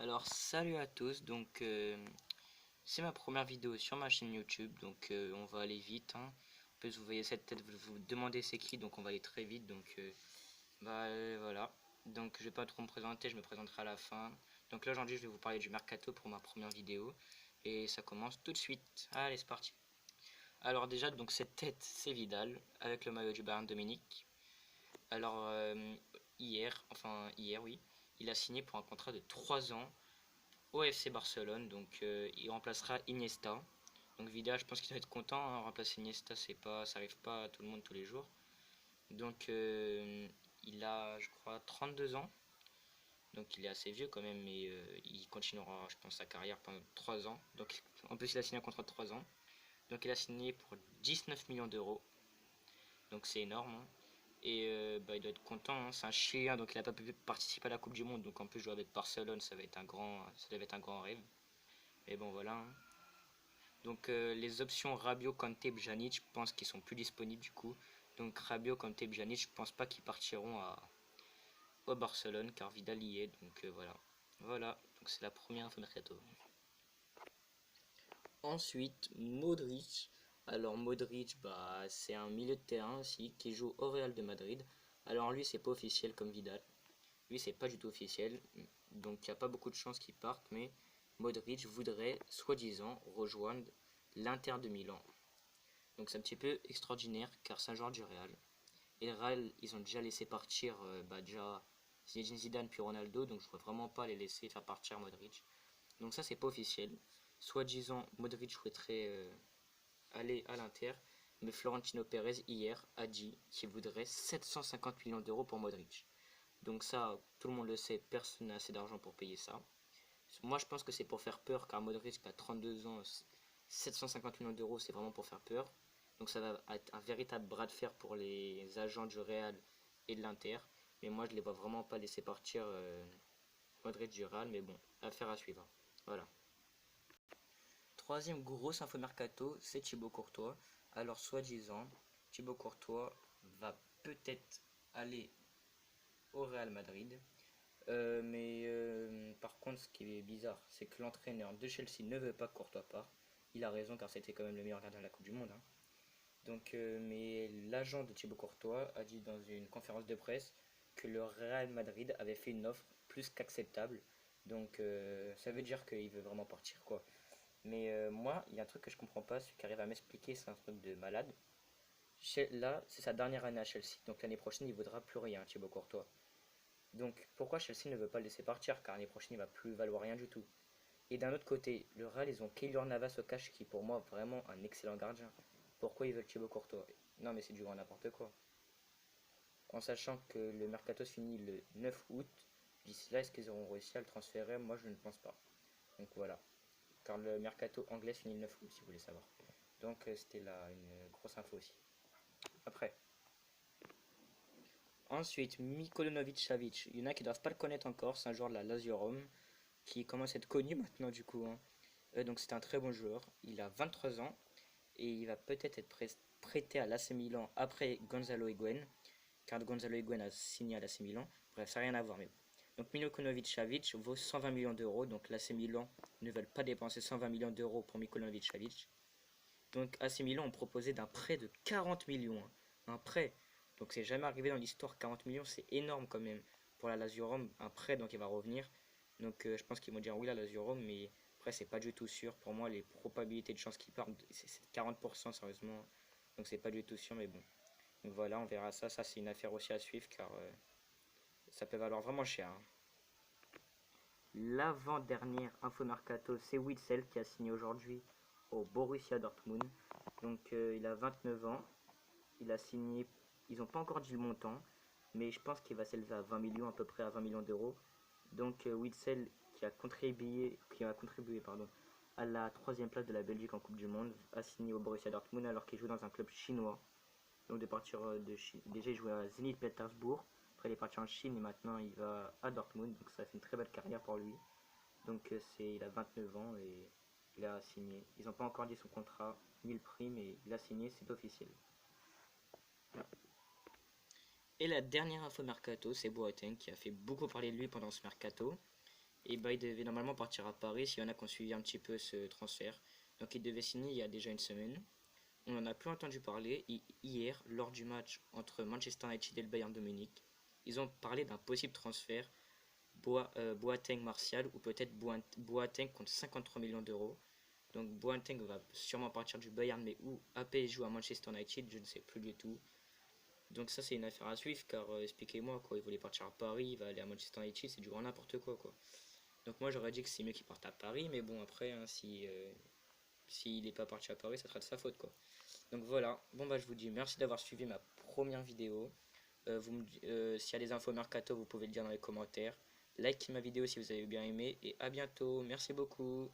Alors salut à tous, c'est ma première vidéo sur ma chaîne YouTube, on va aller vite, hein. En plus vous voyez cette tête, vous vous demandez c'est qui, donc on va aller très vite, voilà. Donc je vais pas trop me présenter, je me présenterai à la fin. Donc là aujourd'hui je vais vous parler du Mercato pour ma première vidéo, et ça commence tout de suite. Allez c'est parti. Alors déjà donc cette tête c'est Vidal, avec le maillot du Bayern Dominique. Alors hier oui, il a signé pour un contrat de 3 ans au FC Barcelone, il remplacera Iniesta. Donc Vidal, je pense qu'il doit être content, hein. Remplacer Iniesta, ça arrive pas à tout le monde tous les jours. Donc il a, je crois, 32 ans. Donc il est assez vieux quand même, mais il continuera, je pense, sa carrière pendant 3 ans. Donc en plus, il a signé un contrat de 3 ans. Donc il a signé pour 19 millions d'euros. Donc c'est énorme, hein. Et il doit être content, hein. C'est un Chilien, donc il n'a pas pu participer à la Coupe du Monde. Donc en plus, jouer avec Barcelone, ça devait être un grand rêve. Mais bon, voilà, hein. Donc les options Rabiot, Kanté, Pjanic, je pense qu'ils sont plus disponibles du coup. Donc Rabiot, Kanté, Pjanic, je pense pas qu'ils partiront au Barcelone car Vidal y est. Voilà. Voilà, donc c'est la première info mercato. Ensuite, Modric. Alors Modric, c'est un milieu de terrain aussi qui joue au Real de Madrid. Alors lui, c'est pas officiel comme Vidal. Lui, c'est pas du tout officiel. Donc il n'y a pas beaucoup de chances qu'il parte, mais Modric voudrait, soi-disant, rejoindre l'Inter de Milan. Donc c'est un petit peu extraordinaire car c'est un joueur du Real. Et le Real, ils ont déjà laissé partir déjà Zinedine Zidane puis Ronaldo, donc je ne vois vraiment pas les laisser faire partir Modric. Donc ça c'est pas officiel. Soi-disant Modric souhaiterait aller à l'Inter, mais Florentino Pérez hier a dit qu'il voudrait 750 millions d'euros pour Modric. Donc ça, tout le monde le sait, personne n'a assez d'argent pour payer ça. Moi je pense que c'est pour faire peur car Modric a 32 ans, 750 millions d'euros c'est vraiment pour faire peur. Donc ça va être un véritable bras de fer pour les agents du Real et de l'Inter. Mais moi je les vois vraiment pas laisser partir Modric du Real, mais bon, affaire à suivre. Voilà. Troisième grosse info mercato, c'est Thibaut Courtois. Alors soi-disant, Thibaut Courtois va peut-être aller au Real Madrid. Par contre, ce qui est bizarre, c'est que l'entraîneur de Chelsea ne veut pas que Courtois parte. Il a raison car c'était quand même le meilleur gardien de la Coupe du Monde, hein. Mais l'agent de Thibaut Courtois a dit dans une conférence de presse que le Real Madrid avait fait une offre plus qu'acceptable. Ça veut dire qu'il veut vraiment partir, quoi. Moi, il y a un truc que je comprends pas, celui qui arrive à m'expliquer, c'est un truc de malade. Là, c'est sa dernière année à Chelsea, donc l'année prochaine, il ne vaudra plus rien, Thibaut Courtois. Donc pourquoi Chelsea ne veut pas le laisser partir, car l'année prochaine, il va plus valoir rien du tout. Et d'un autre côté, le Real, ils ont Keylor Navas au cash, qui est pour moi vraiment un excellent gardien. Pourquoi ils veulent Thibaut Courtois? Non mais c'est du grand n'importe quoi. En sachant que le mercato se finit le 9 août, d'ici là, est-ce qu'ils auront réussi à le transférer? Moi, je ne pense pas. Donc voilà. Car le mercato anglais se finit le 9 août, si vous voulez savoir. C'était là une grosse info aussi. Après. Ensuite, Mikolinovic Savic. Il y en a qui ne doivent pas le connaître encore. C'est un joueur de la Lazio Rome qui commence à être connu maintenant du coup, hein. Donc c'est un très bon joueur. Il a 23 ans et il va peut-être être prêté à l'AC Milan après Gonzalo Higuain, car Gonzalo Higuain a signé à l'AC Milan. Bref, ça n'a rien à voir. Mais donc Milokovic Savic vaut 120 millions d'euros. Donc l'AC Milan ne veulent pas dépenser 120 millions d'euros pour Milokovic Savic. Donc AC Milan ont proposé d'un prêt de 40 millions, hein. Un prêt. Donc c'est jamais arrivé dans l'histoire. 40 millions, c'est énorme quand même. Pour la Lazio Rome, un prêt, donc il va revenir. Je pense qu'ils vont dire oui la Lazio Rome, mais après c'est pas du tout sûr. Pour moi, les probabilités de chance qu'ils partent, c'est 40% sérieusement. Donc c'est pas du tout sûr, mais bon. Donc voilà, on verra ça. Ça c'est une affaire aussi à suivre car ça peut valoir vraiment cher, hein. L'avant-dernière info mercato, c'est Witzel qui a signé aujourd'hui au Borussia Dortmund. Il a 29 ans. Il a signé, ils n'ont pas encore dit le montant, mais je pense qu'il va s'élever à 20 millions, à peu près à 20 millions d'euros. Witzel qui a contribué à la troisième place de la Belgique en Coupe du Monde, a signé au Borussia Dortmund alors qu'il joue dans un club chinois. Donc de partir de Chine. Déjà il jouait à Zenit Pétersbourg, après il est parti en Chine et maintenant il va à Dortmund, donc ça fait une très belle carrière pour lui. Il a 29 ans et il a signé. Ils n'ont pas encore dit son contrat ni le prix, mais il a signé, c'est officiel. Et la dernière info mercato, c'est Boateng qui a fait beaucoup parler de lui pendant ce mercato. Et bah, il devait normalement partir à Paris, s'il y en a qui ont suivi un petit peu ce transfert. Donc il devait signer il y a déjà une semaine. On n'en a plus entendu parler. Hier, lors du match entre Manchester United et le Bayern de Munich, ils ont parlé d'un possible transfert Boateng-Martial ou peut-être Boateng contre 53 millions d'euros. Donc Boateng va sûrement partir du Bayern, mais où à PSG ou à Manchester United, je ne sais plus du tout. Donc ça c'est une affaire à suivre car expliquez-moi quoi, il voulait partir à Paris, il va aller à Manchester United, c'est du grand n'importe quoi. Donc moi j'aurais dit que c'est mieux qu'il parte à Paris, mais bon après hein, si s'il n'est pas parti à Paris, ça sera de sa faute quoi. Donc voilà, bon bah je vous dis merci d'avoir suivi ma première vidéo. S'il y a des infos mercato, vous pouvez le dire dans les commentaires. Likez ma vidéo si vous avez bien aimé et à bientôt. Merci beaucoup.